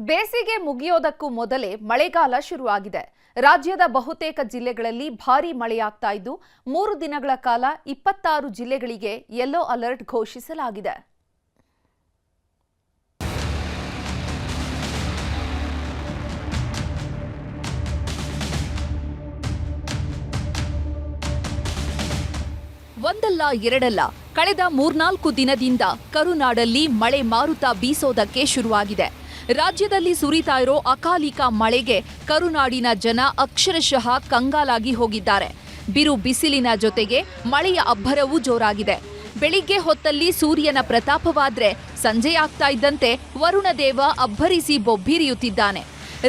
ಬೇಸಿಗೆ ಮುಗಿಯೋದಕ್ಕೂ ಮೊದಲೇ ಮಳೆಗಾಲ ಶುರುವಾಗಿದೆ. ರಾಜ್ಯದ ಬಹುತೇಕ ಜಿಲ್ಲೆಗಳಲ್ಲಿ ಭಾರೀ ಮಳೆಯಾಗ್ತಾ ಇದ್ದು 3 ದಿನಗಳ ಕಾಲ 26 ಜಿಲ್ಲೆಗಳಿಗೆ ಯೆಲ್ಲೋ ಅಲರ್ಟ್ ಘೋಷಿಸಲಾಗಿದೆ. ಒಂದಲ್ಲ ಎರಡಲ್ಲ, ಕಳೆದ 3-4 ದಿನದಿಂದ ಕರುನಾಡಲ್ಲಿ ಮಳೆ ಮಾರುತ ಬೀಸೋದಕ್ಕೆ ಶುರುವಾಗಿದೆ. ರಾಜ್ಯದಲ್ಲಿ ಸುರಿತಾ ಇರೋ ಅಕಾಲಿಕ ಮಳೆಗೆ ಕರುನಾಡಿನ ಜನ ಅಕ್ಷರಶಃ ಕಂಗಾಲಾಗಿ ಹೋಗಿದ್ದಾರೆ. ಬಿರು ಬಿಸಿಲಿನ ಜೊತೆಗೆ ಮಳೆಯ ಅಬ್ಬರವೂ ಜೋರಾಗಿದೆ. ಬೆಳಿಗ್ಗೆ ಹೊತ್ತಲ್ಲಿ ಸೂರ್ಯನ ಪ್ರತಾಪವಾದ್ರೆ ಸಂಜೆಯಾಗ್ತಾ ಇದ್ದಂತೆ ವರುಣದೇವ ಅಬ್ಬರಿಸಿ ಬೊಬ್ಬಿರಿಯುತ್ತಿದ್ದಾನೆ.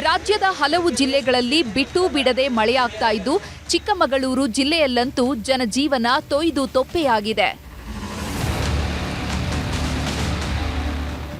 ರಾಜ್ಯದ ಹಲವು ಜಿಲ್ಲೆಗಳಲ್ಲಿ ಬಿಟ್ಟು ಬಿಡದೆ ಮಳೆಯಾಗ್ತಾ ಇದ್ದು ಚಿಕ್ಕಮಗಳೂರು ಜಿಲ್ಲೆಯಲ್ಲಂತೂ ಜನಜೀವನ ತೊಯ್ದು ತೊಪ್ಪೆಯಾಗಿದೆ.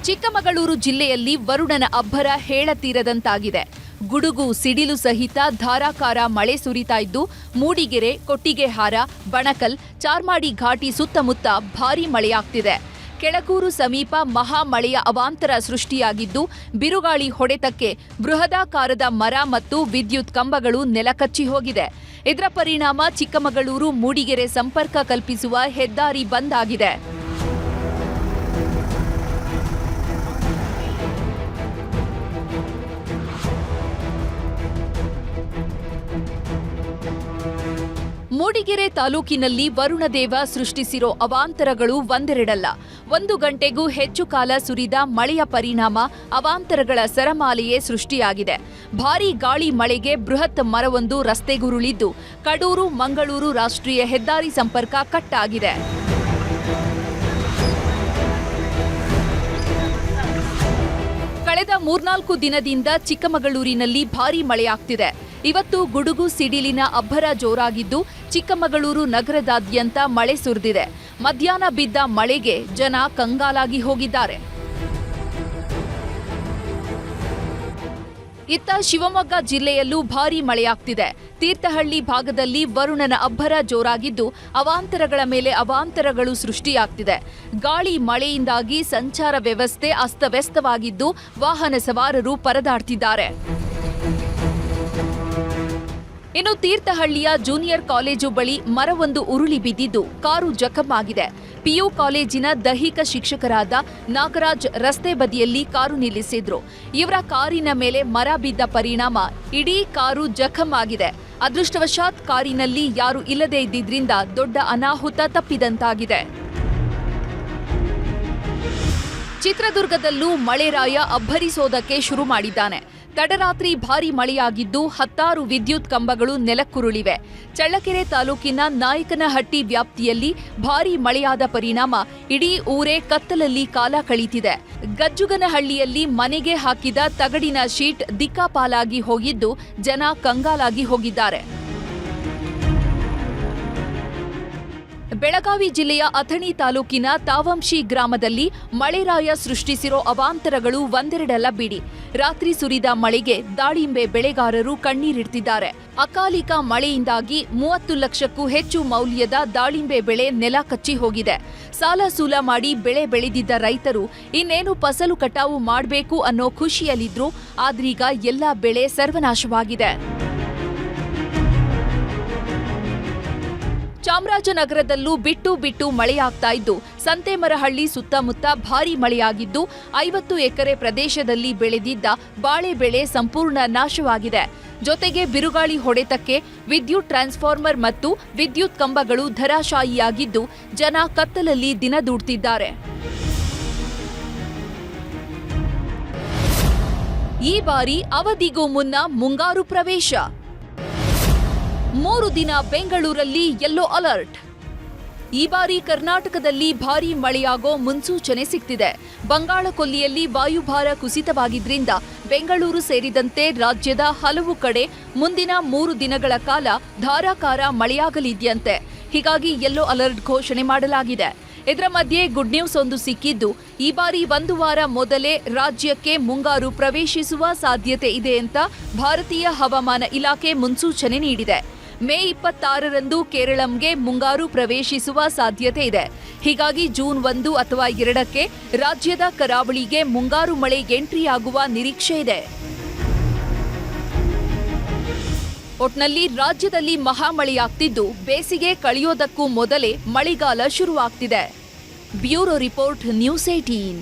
ಚಿಕ್ಕಮಗಳೂರು ಜಿಲ್ಲೆಯಲ್ಲಿ ವರುಣನ ಅಬ್ಬರ ಹೇಳತೀರದಂತಾಗಿದೆ. ಗುಡುಗು ಸಿಡಿಲು ಸಹಿತ ಧಾರಾಕಾರ ಮಳೆ ಸುರಿತಾ ಇದ್ದು ಮೂಡಿಗೆರೆ, ಕೊಟ್ಟಿಗೆಹಾರ, ಬಣಕಲ್, ಚಾರ್ಮಾಡಿ ಘಾಟಿ ಸುತ್ತಮುತ್ತ ಭಾರೀ ಮಳೆಯಾಗ್ತಿದೆ. ಕೆಳಗೂರು ಸಮೀಪ ಮಹಾ ಮಳೆಯ ಅವಾಂತರ ಸೃಷ್ಟಿಯಾಗಿದ್ದು ಬಿರುಗಾಳಿ ಹೊಡೆತಕ್ಕೆ ಬೃಹದಾಕಾರದ ಮರ ಮತ್ತು ವಿದ್ಯುತ್ ಕಂಬಗಳು ನೆಲಕಚ್ಚಿ ಹೋಗಿದೆ. ಇದರ ಪರಿಣಾಮ ಚಿಕ್ಕಮಗಳೂರು ಮೂಡಿಗೆರೆ ಸಂಪರ್ಕ ಕಲ್ಪಿಸುವ ಹೆದ್ದಾರಿ ಬಂದ್ ಆಗಿದೆ. ಮೂಡಿಗೆರೆ ತಾಲೂಕಿನಲ್ಲಿ ವರುಣದೇವ ಸೃಷ್ಟಿಸಿರೋ ಅವಾಂತರಗಳು ಒಂದೆರಡಲ್ಲ. 1 ಗಂಟೆಗೂ ಹೆಚ್ಚು ಕಾಲ ಸುರಿದ ಮಳೆಯ ಪರಿಣಾಮ ಅವಾಂತರಗಳ ಸರಮಾಲೆಯೇ ಸೃಷ್ಟಿಯಾಗಿದೆ. ಭಾರೀ ಗಾಳಿ ಮಳೆಗೆ ಬೃಹತ್ ಮರವೊಂದು ರಸ್ತೆಗುರುಳಿದ್ದು ಕಡೂರು ಮಂಗಳೂರು ರಾಷ್ಟ್ರೀಯ ಹೆದ್ದಾರಿ ಸಂಪರ್ಕ ಕಟ್ ಆಗಿದೆ. ಕಳೆದ 3-4 ದಿನದಿಂದ ಚಿಕ್ಕಮಗಳೂರಿನಲ್ಲಿ ಭಾರೀ ಮಳೆಯಾಗ್ತಿದೆ. ಇವತ್ತು ಗುಡುಗು ಸಿಡಿಲಿನ ಅಬ್ಬರ ಜೋರಾಗಿದ್ದು ಚಿಕ್ಕಮಗಳೂರು ನಗರದಾದ್ಯಂತ ಮಳೆ ಸುರಿದಿದೆ. ಮಧ್ಯಾಹ್ನ ಬಿದ್ದ ಮಳೆಗೆ ಜನ ಕಂಗಾಲಾಗಿ ಹೋಗಿದ್ದಾರೆ. ಇತ್ತ ಶಿವಮೊಗ್ಗ ಜಿಲ್ಲೆಯಲ್ಲೂ ಭಾರೀ ಮಳೆಯಾಗ್ತಿದೆ. ತೀರ್ಥಹಳ್ಳಿ ಭಾಗದಲ್ಲಿ ವರುಣನ ಅಬ್ಬರ ಜೋರಾಗಿದ್ದು ಅವಾಂತರಗಳ ಮೇಲೆ ಅವಾಂತರಗಳು ಸೃಷ್ಟಿಯಾಗ್ತಿದೆ. ಗಾಳಿ ಮಳೆಯಿಂದಾಗಿ ಸಂಚಾರ ವ್ಯವಸ್ಥೆ ಅಸ್ತವ್ಯಸ್ತವಾಗಿದ್ದು ವಾಹನ ಸವಾರರು ಪರದಾಡ್ತಿದ್ದಾರೆ. ಇನ್ನು ತೀರ್ಥಹಳ್ಳಿಯ ಜೂನಿಯರ್ ಕಾಲೇಜು ಬಳಿ ಮರವೊಂದು ಉರುಳಿ ಬಿದ್ದಿದ್ದು ಕಾರು ಜಖಮಾಗಿದೆ. ಪಿಯು ಕಾಲೇಜಿನ ದೈಹಿಕ ಶಿಕ್ಷಕರಾದ ನಾಗರಾಜ್ ರಸ್ತೆ ಬದಿಯಲ್ಲಿ ಕಾರು ನಿಲ್ಲಿಸಿದ್ರು. ಇವರ ಕಾರಿನ ಮೇಲೆ ಮರ ಬಿದ್ದ ಪರಿಣಾಮ ಇಡೀ ಕಾರು ಜಖಮಾಗಿದೆ. ಅದೃಷ್ಟವಶಾತ್ ಕಾರಿನಲ್ಲಿ ಯಾರು ಇಲ್ಲದೇ ಇದ್ದಿದ್ರಿಂದ ದೊಡ್ಡ ಅನಾಹುತ ತಪ್ಪಿದಂತಾಗಿದೆ. ಚಿತ್ರದುರ್ಗದಲ್ಲೂ ಮಳೆರಾಯ ಅಬ್ಬರಿಸೋದಕ್ಕೆ ಶುರು ಮಾಡಿದ್ದಾನೆ. ತಡರಾತ್ರಿ ಭಾರೀ ಮಳೆಯಾಗಿದ್ದು 10 ವಿದ್ಯುತ್ ಕಂಬಗಳು ನೆಲಕ್ಕುರುಳಿವೆ. ಚಳ್ಳಕೆರೆ ತಾಲೂಕಿನ ನಾಯಕನಹಟ್ಟಿ ವ್ಯಾಪ್ತಿಯಲ್ಲಿ ಭಾರೀ ಮಳೆಯಾದ ಪರಿಣಾಮ ಇಡೀ ಊರೇ ಕತ್ತಲಲ್ಲಿ ಕಾಲ ಕಳೀತಿದೆ. ಗಜ್ಜುಗನಹಳ್ಳಿಯಲ್ಲಿ ಮನೆಗೆ ಹಾಕಿದ ತಗಡಿನ ಶೀಟ್ ದಿಕ್ಕಾಪಾಲಾಗಿ ಹೋಗಿದ್ದು ಜನ ಕಂಗಾಲಾಗಿ ಹೋಗಿದ್ದಾರೆ. ಬೆಳಗಾವಿ ಜಿಲ್ಲೆಯ ಅಥಣಿ ತಾಲೂಕಿನ ತಾವಂಶಿ ಗ್ರಾಮದಲ್ಲಿ ಮಳೆರಾಯ ಸೃಷ್ಟಿಸಿರೋ ಅವಾಂತರಗಳು ಒಂದೆರಡಲ್ಲ ಬಿಡಿ. ರಾತ್ರಿ ಸುರಿದ ಮಳೆಗೆ ದಾಳಿಂಬೆ ಬೆಳೆಗಾರರು ಕಣ್ಣೀರಿಡ್ತಿದ್ದಾರೆ. ಅಕಾಲಿಕ ಮಳೆಯಿಂದಾಗಿ 30 ಲಕ್ಷಕ್ಕೂ ಹೆಚ್ಚು ಮೌಲ್ಯದ ದಾಳಿಂಬೆ ಬೆಳೆ ನೆಲ ಕಚ್ಚಿ ಹೋಗಿದೆ. ಸಾಲ ಸೂಲ ಮಾಡಿ ಬೆಳೆ ಬೆಳೆದಿದ್ದ ರೈತರು ಇನ್ನೇನು ಫಸಲು ಕಟಾವು ಮಾಡಬೇಕು ಅನ್ನೋ ಖುಷಿಯಲ್ಲಿದ್ರು. ಆದ್ರೀಗ ಎಲ್ಲ ಬೆಳೆ ಸರ್ವನಾಶವಾಗಿದೆ. ಚಾಮರಾಜನಗರದಲ್ಲೂ ಬಿಟ್ಟು ಬಿಟ್ಟು ಮಳೆಯಾಗ್ತಾ ಇದ್ದು ಸಂತೇಮರಹಳ್ಳಿ ಸುತ್ತಮುತ್ತ ಭಾರೀ ಮಳೆಯಾಗಿದ್ದು 50 ಎಕರೆ ಪ್ರದೇಶದಲ್ಲಿ ಬೆಳೆದಿದ್ದ ಬಾಳೆ ಬೆಳೆ ಸಂಪೂರ್ಣ ನಾಶವಾಗಿದೆ. ಜೊತೆಗೆ ಬಿರುಗಾಳಿ ಹೊಡೆತಕ್ಕೆ ವಿದ್ಯುತ್ ಟ್ರಾನ್ಸ್ಫಾರ್ಮರ್ ಮತ್ತು ವಿದ್ಯುತ್ ಕಂಬಗಳು ಧರಾಶಾಯಿಯಾಗಿದ್ದು ಜನ ಕತ್ತಲಲ್ಲಿ ದಿನ ದೂಡ್ತಿದ್ದಾರೆ. ಈ ಬಾರಿ ಅವಧಿಗೂ ಮುನ್ನ ಮುಂಗಾರು ಪ್ರವೇಶ. 3 ದಿನ ಬೆಂಗಳೂರಲ್ಲಿ ಯೆಲ್ಲೋ ಅಲರ್ಟ್. ಈ ಬಾರಿ ಕರ್ನಾಟಕದಲ್ಲಿ ಭಾರೀ ಮಳೆಯಾಗೋ ಮುನ್ಸೂಚನೆ ಸಿಗ್ತಿದೆ. ಬಂಗಾಳಕೊಲ್ಲಿಯಲ್ಲಿ ವಾಯುಭಾರ ಕುಸಿತವಾಗಿದ್ರಿಂದ ಬೆಂಗಳೂರು ಸೇರಿದಂತೆ ರಾಜ್ಯದ ಹಲವು ಕಡೆ ಮುಂದಿನ 3 ದಿನಗಳ ಕಾಲ ಧಾರಾಕಾರ ಮಳೆಯಾಗಲಿದೆಯಂತೆ. ಹೀಗಾಗಿ ಯೆಲ್ಲೋ ಅಲರ್ಟ್ ಘೋಷಣೆ ಮಾಡಲಾಗಿದೆ. ಇದರ ಮಧ್ಯೆ ಗುಡ್ ನ್ಯೂಸ್ ಒಂದು ಸಿಕ್ಕಿದ್ದು ಈ ಬಾರಿ 1 ವಾರ ಮೊದಲೇ ರಾಜ್ಯಕ್ಕೆ ಮುಂಗಾರು ಪ್ರವೇಶಿಸುವ ಸಾಧ್ಯತೆ ಇದೆ ಅಂತ ಭಾರತೀಯ ಹವಾಮಾನ ಇಲಾಖೆ ಮುನ್ಸೂಚನೆ ನೀಡಿದೆ. ಮೇ 26ರಂದು ಕೇರಳಂಗೆ ಮುಂಗಾರು ಪ್ರವೇಶಿಸುವ ಸಾಧ್ಯತೆ ಇದೆ. ಹೀಗಾಗಿ ಜೂನ್ 1 ಅಥವಾ 2ಕ್ಕೆ ರಾಜ್ಯದ ಕರಾವಳಿಗೆ ಮುಂಗಾರು ಮಳೆ ಎಂಟ್ರಿಯಾಗುವ ನಿರೀಕ್ಷೆ ಇದೆ. ಒಟ್ನಲ್ಲಿ ರಾಜ್ಯದಲ್ಲಿ ಮಹಾಮಳೆಯಾಗ್ತಿದ್ದು ಬೇಸಿಗೆ ಕಳೆಯೋದಕ್ಕೂ ಮೊದಲೇ ಮಳೆಗಾಲ ಶುರುವಾಗ್ತಿದೆ. Bureau report, news 18.